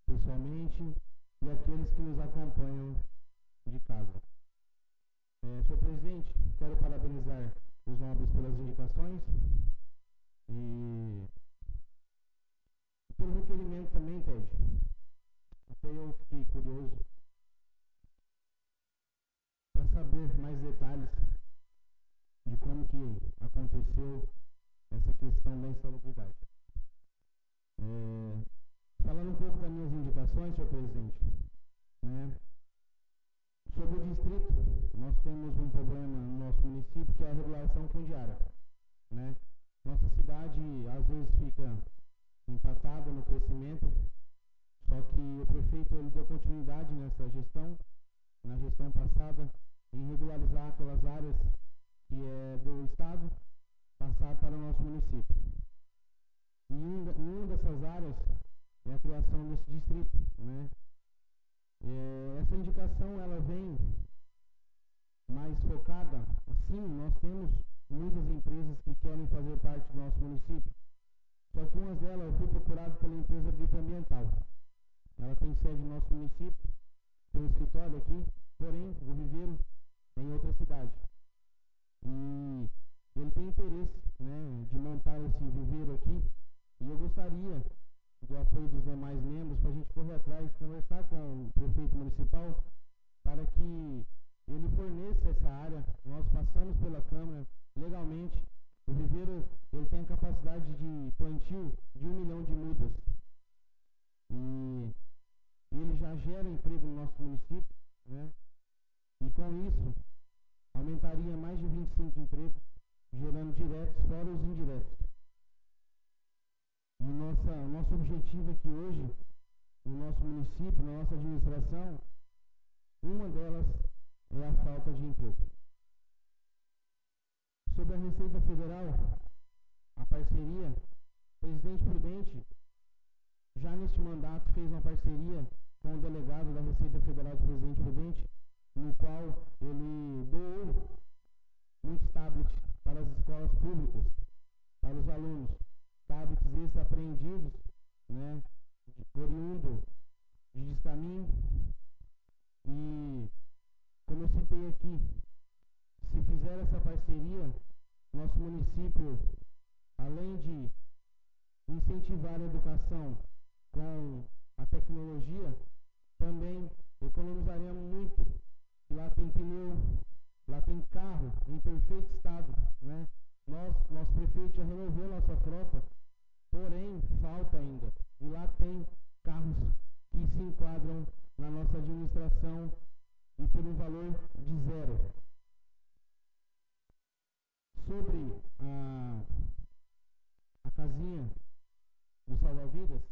pessoalmente e aqueles que nos acompanham de casa. Senhor presidente, quero parabenizar os nobres pelas indicações e pelo requerimento também, Ted. Até eu fiquei curioso para saber mais detalhes de como que aconteceu essa questão da insalubridade. Falando um pouco das minhas indicações, senhor presidente, né? Sobre o distrito, nós temos um problema no nosso município que é a regulação fundiária, né? Nossa cidade às vezes fica empatada no crescimento, só que o prefeito ele deu continuidade nessa gestão, na gestão passada, em regularizar aquelas áreas que é do Estado, passar para o nosso município. E uma dessas áreas é a criação desse distrito, né? Essa indicação ela vem mais focada, sim, nós temos muitas empresas que querem fazer parte do nosso município, só que uma delas eu fui procurado pela empresa Brita Ambiental. Ela tem sede no nosso município, tem um escritório aqui, porém o viveiro é em outra cidade. E ele tem interesse, né, de montar esse viveiro aqui, e eu gostaria do apoio dos demais membros para a gente correr atrás, conversar com o prefeito municipal para que ele forneça essa área. Nós passamos pela Câmara legalmente. O viveiro ele tem a capacidade de plantio de 1 milhão de mudas. E ele já gera emprego no nosso município, né? E com isso, aumentaria mais de 25 empregos, gerando diretos, fora os indiretos. E nosso objetivo aqui hoje, no nosso município, na nossa administração, uma delas é a falta de emprego. Sobre a Receita Federal, a parceria, o presidente Prudente, já neste mandato, fez uma parceria com o delegado da Receita Federal de Presidente Prudente, no qual ele doou muitos tablets para as escolas públicas, para os alunos. Tablets esses apreendidos, né, oriundo de descaminho. E, como eu citei aqui, se fizer essa parceria, nosso município, além de incentivar a educação com a tecnologia, também economizaremos muito. Lá tem pneu, lá tem carro em perfeito estado, né? Nosso prefeito já renovou nossa frota, porém falta ainda. E lá tem carros que se enquadram na nossa administração e por um valor de zero. Sobre a casinha do salva-vidas,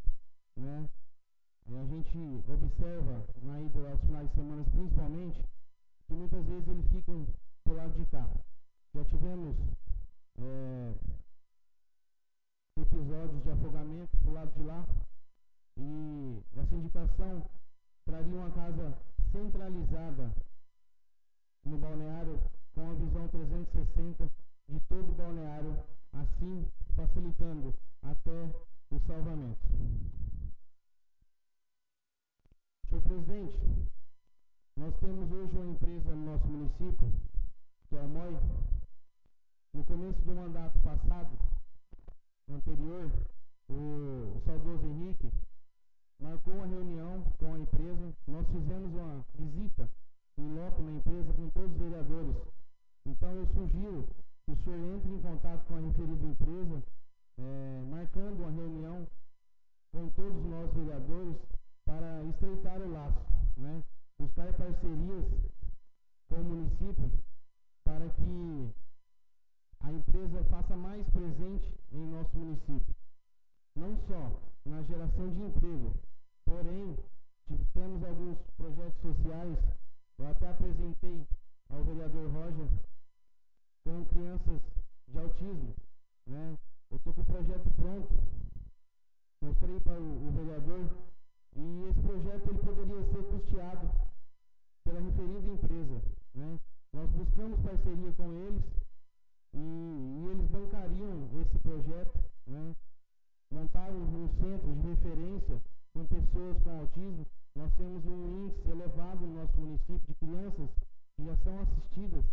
né? A gente observa na ida aos finais de semana, principalmente, que muitas vezes eles ficam do lado de cá. Já tivemos episódios de afogamento do lado de lá, e essa indicação traria uma casa centralizada no balneário, com a visão 360 de todo o balneário, assim facilitando até o salvamento. Senhor presidente, nós temos hoje uma empresa no nosso município, que é a MOI. No começo do mandato passado, anterior, o saudoso Henrique marcou uma reunião com a empresa. Nós fizemos uma visita em loco na empresa com todos os vereadores. Então eu sugiro que o senhor entre em contato com a referida empresa, marcando uma reunião com todos nós vereadores para estreitar o laço, né? Buscar parcerias com o município para que a empresa faça mais presente em nosso município. Não só na geração de emprego, porém, temos alguns projetos sociais. Eu até apresentei ao vereador Roger com crianças de autismo, né? Eu estou com o projeto pronto, mostrei para o vereador, e esse projeto ele poderia ser custeado pela referida empresa, né? Nós buscamos parceria com eles e eles bancariam esse projeto, né? Montaram um centro de referência com pessoas com autismo. Nós temos um índice elevado no nosso município de crianças que já são assistidas,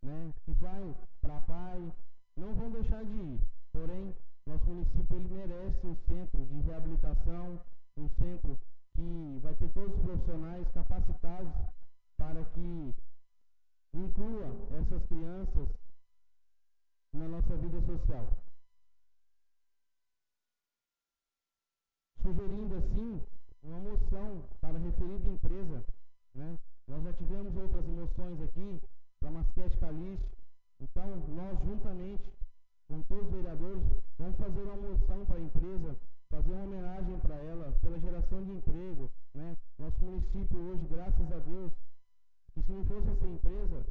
né? Que vai para a PAI, não vão deixar de ir, porém, nosso município ele merece um centro de reabilitação, um centro que vai ter todos os profissionais capacitados para que inclua essas crianças na nossa vida social. Sugerindo assim uma moção para a referida empresa, né? Nós já tivemos outras moções aqui para Masquete Calixto. Então nós juntamente com todos os vereadores vamos fazer uma moção para a empresa, fazer uma homenagem para ela pela geração de emprego, né? Nosso município hoje, graças a Deus, que se não fosse essa empresa,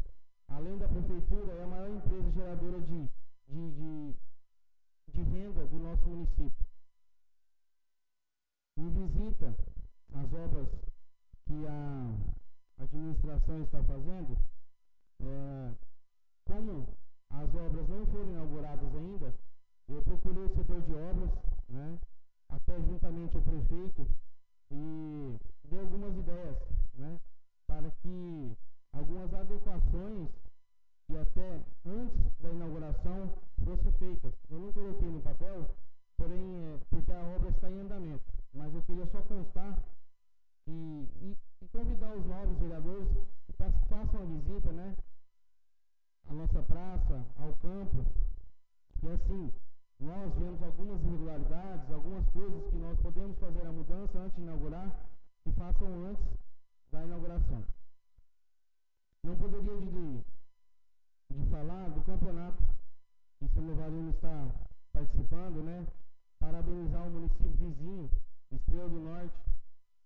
além da prefeitura, é a maior empresa geradora de de renda do nosso município. Em visita às obras que a administração está fazendo, como as obras não foram inauguradas ainda, eu procurei o setor de obras, né, até juntamente o prefeito, e dei algumas ideias, né, para que algumas adequações que até antes da inauguração fossem feitas. Eu não coloquei no papel, porém, porque a obra está em andamento, mas eu queria só constar e convidar os novos vereadores que façam a visita, né, à nossa praça, ao campo, e assim, nós vemos algumas irregularidades, algumas coisas que nós podemos fazer a mudança antes de inaugurar, que façam antes da inauguração. Não poderia de falar do campeonato que São Levarino está participando, né? Parabenizar o município vizinho, Estrela do Norte,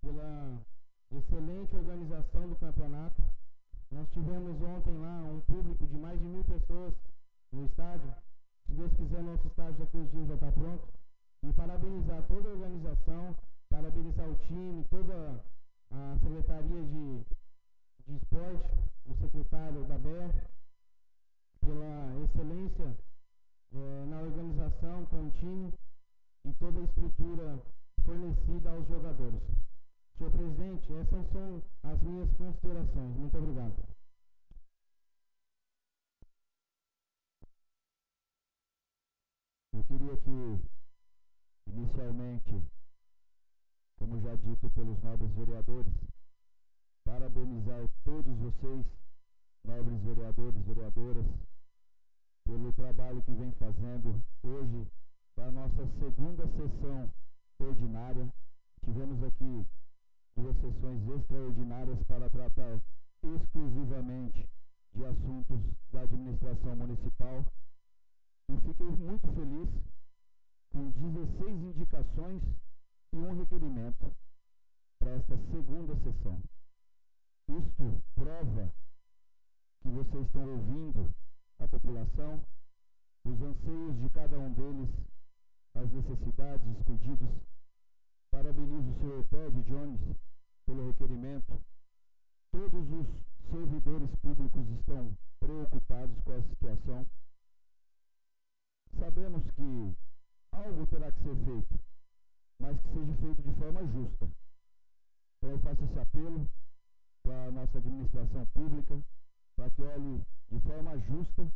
pela excelente organização do campeonato. Nós tivemos ontem lá um público de mais de 1.000 pessoas no estádio. Se Deus quiser, nosso estádio daqui uns dias já está pronto. E parabenizar toda a organização, parabenizar o time, toda a Secretaria de Esporte, o secretário da BER, pela excelência na organização com o time e toda a estrutura fornecida aos jogadores. Senhor presidente, essas são as minhas considerações. Muito obrigado. Eu queria que, inicialmente, como já dito pelos nobres vereadores, parabenizar todos vocês, nobres vereadores e vereadoras, pelo trabalho que vem fazendo hoje para a nossa segunda sessão ordinária. Tivemos aqui 2 sessões extraordinárias para tratar exclusivamente de assuntos da administração municipal. E fiquei muito feliz com 16 indicações e um requerimento para esta segunda sessão. Isto prova que vocês estão ouvindo a população, os anseios de cada um deles, as necessidades, os pedidos. Parabenizo o senhor Ted Jones pelo requerimento. Todos os servidores públicos estão preocupados com essa situação. Sabemos que algo terá que ser feito, mas que seja feito de forma justa. Então eu faço esse apelo para a nossa administração pública, para que olhe de forma justa,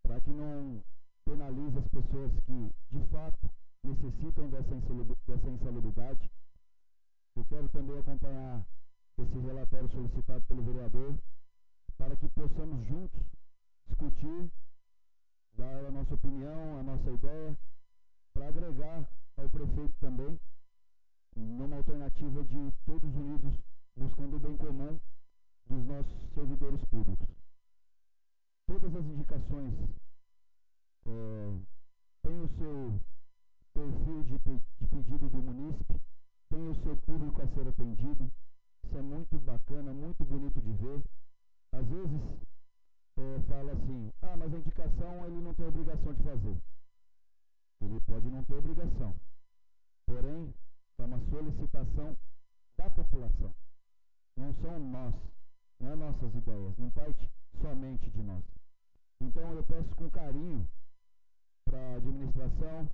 para que não penalize as pessoas que, de fato, necessitam dessa insalubridade. Eu quero também acompanhar esse relatório solicitado pelo vereador, para que possamos juntos discutir, dar a nossa opinião, a nossa ideia, para agregar ao prefeito também, numa alternativa de todos unidos, buscando o bem comum dos nossos servidores públicos. Todas as indicações têm o seu perfil de pedido do munícipe, tem o seu público a ser atendido. Isso é muito bacana, muito bonito de ver. Às vezes fala assim, mas a indicação ele não tem obrigação de fazer. Ele pode não ter obrigação, porém é uma solicitação da população. Não são nós, não é nossas ideias, não parte somente de nós. Então eu peço com carinho para a administração,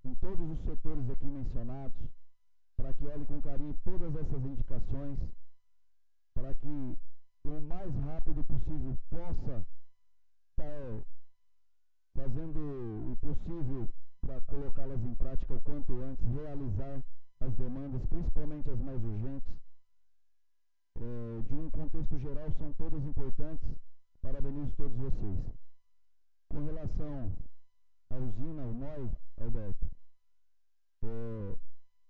em todos os setores aqui mencionados, para que olhe com carinho todas essas indicações, para que o mais rápido possível possa estar fazendo o possível para colocá-las em prática o quanto antes, realizar as demandas, principalmente as mais urgentes. De um contexto geral, são todas importantes. Parabenizo todos vocês. Com relação à usina, o NOI, Alberto,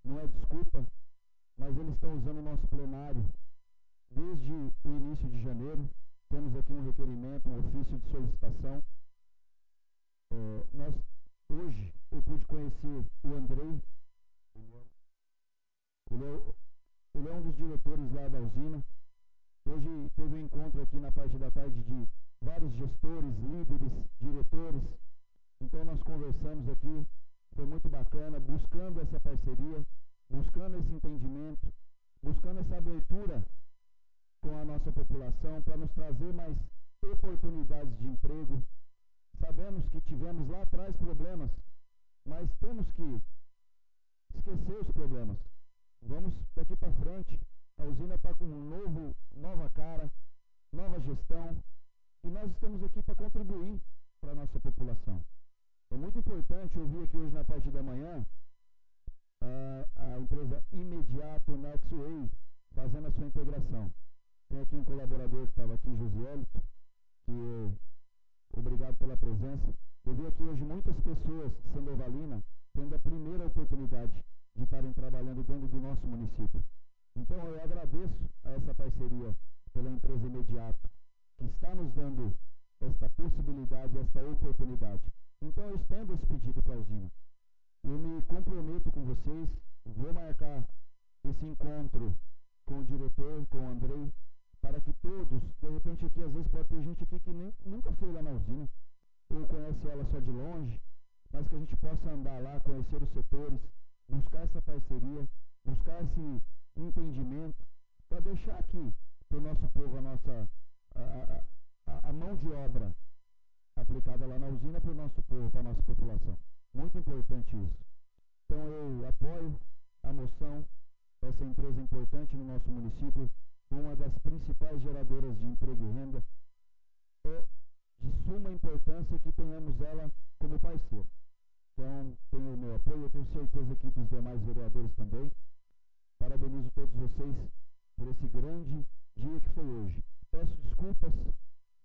não é desculpa, mas eles estão usando o nosso plenário desde o início de janeiro. Temos aqui um requerimento, um ofício de solicitação. Hoje eu pude conhecer o Andrei. Ele é um dos diretores lá da usina. Hoje teve um encontro aqui na parte da tarde de vários gestores, líderes, diretores, Então nós conversamos aqui, foi muito bacana, buscando essa parceria, buscando esse entendimento, buscando essa abertura com a nossa população para nos trazer mais oportunidades de emprego. Sabemos que tivemos lá atrás problemas, mas temos que esquecer os problemas. Vamos daqui para frente, a usina está com nova cara, nova gestão, e nós estamos aqui para contribuir para a nossa população. É muito importante ouvir aqui hoje na parte da manhã a empresa Imediato Nextway fazendo a sua integração. Tem aqui um colaborador que estava aqui, Josielito, que obrigado pela presença. Eu vi aqui hoje muitas pessoas de Sandovalina tendo a primeira oportunidade de estarem trabalhando dentro do nosso município. Então eu agradeço a essa parceria pela empresa Imediato, que está nos dando esta possibilidade, esta oportunidade. Então eu estendo esse pedido para a usina. Eu me comprometo com vocês, vou marcar esse encontro com o diretor, com o Andrei, para que todos, de repente aqui às vezes pode ter gente aqui que nunca foi lá na usina, ou conhece ela só de longe, mas que a gente possa andar lá, conhecer os setores, buscar essa parceria, buscar esse entendimento, para deixar aqui para o nosso povo a mão de obra aplicada lá na usina para o nosso povo, para a nossa população. Muito importante isso. Então eu apoio a moção, essa empresa importante no nosso município, uma das principais geradoras de emprego e renda. É de suma importância que tenhamos ela como parceiro. Então, tenho o meu apoio, eu tenho certeza que dos demais vereadores também. Parabenizo todos vocês por esse grande dia que foi hoje. Peço desculpas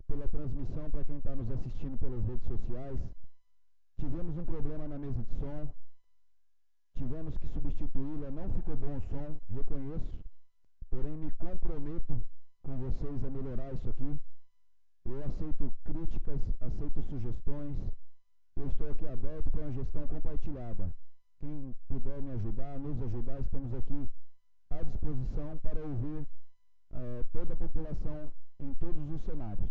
pela transmissão para quem está nos assistindo pelas redes sociais. Tivemos um problema na mesa de som, tivemos que substituí-la, não ficou bom o som, reconheço, porém me comprometo com vocês a melhorar isso aqui. Eu aceito críticas, aceito sugestões, eu estou aqui aberto para uma gestão compartilhada. Quem puder me ajudar, nos ajudar, estamos aqui à disposição para ouvir toda a população em todos os cenários.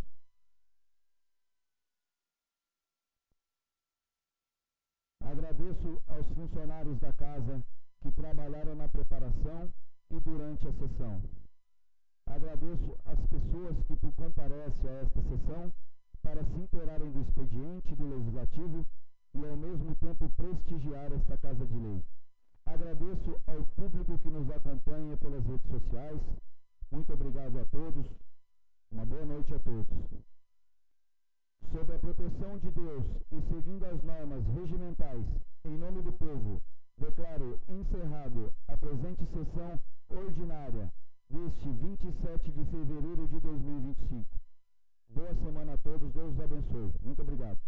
Agradeço aos funcionários da casa que trabalharam na preparação e durante a sessão. Agradeço às pessoas que comparecem a esta sessão para se inteirarem do expediente do Legislativo e, ao mesmo tempo, prestigiar esta Casa de Lei. Agradeço ao público que nos acompanha pelas redes sociais. Muito obrigado a todos. Uma boa noite a todos. Sob a proteção de Deus e seguindo as normas regimentais, em nome do povo, declaro encerrado a presente sessão ordinária deste 27 de fevereiro de 2025. Boa semana a todos, Deus os abençoe. Muito obrigado.